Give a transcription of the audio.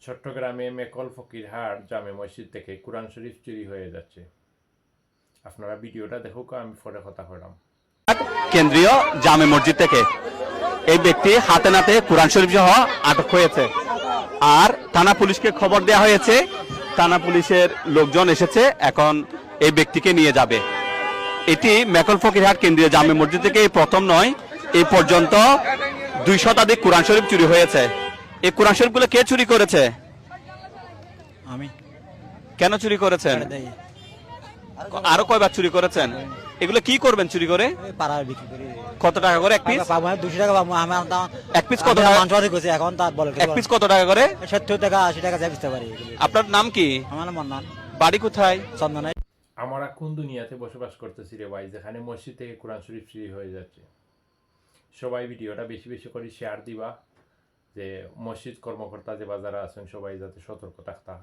চট্টগ্রামে মেকল ফকিরহাট জামে মসজিদ থেকে কোরআন শরীফ চুরি হয়ে যাচ্ছে। আপনারা ভিডিওটা দেখুক, আমি পরে কথা বললাম। কেন্দ্রীয় জামে মসজিদ থেকে এই ব্যক্তি হাতে নাতে কোরআন শরীফ সহ আটক হয়েছে। আর থানা পুলিশকে খবর দেওয়া হয়েছে, থানা পুলিশের লোকজন এসেছে, এখন এই ব্যক্তিকে নিয়ে যাবে। এটি মেকল ফকিরহাট কেন্দ্রীয় জামে মসজিদ থেকে এই প্রথম নয়, এই পর্যন্ত 2 শতাধিক কোরআন শরীফ চুরি হয়েছে। এই কোরআন শরীফগুলো কে চুরি করেছে? আমি। কেন চুরি করেছেন? আরো কয়বার চুরি করেছেন? এগুলো কি করবেন চুরি করে? পাড়ায় বিক্রি করি। কত টাকা করে এক পিস? 200 টাকা পাবো। আমার এক পিস কত টাকা? মাংস করছি এখন তার বলে এক পিস কত টাকা করে? 70 টাকা 80 টাকা যা বেচতে পারি। আপনার নাম কি? আমার নাম মান্নান। বাড়ি কোথায়? চন্দনাই। আমরা কোন দুনিয়াতে বসবাস করতেছি রে ভাই, যেখানে মসজিদ থেকে কোরআন শরীফ চুরি হয়ে যাচ্ছে। সবাই ভিডিওটা বেশি বেশি করে শেয়ার দিবা, যে মসজিদ কর্মকর্তা যে যারা আছেন সবাই যাতে সতর্ক থাকতা।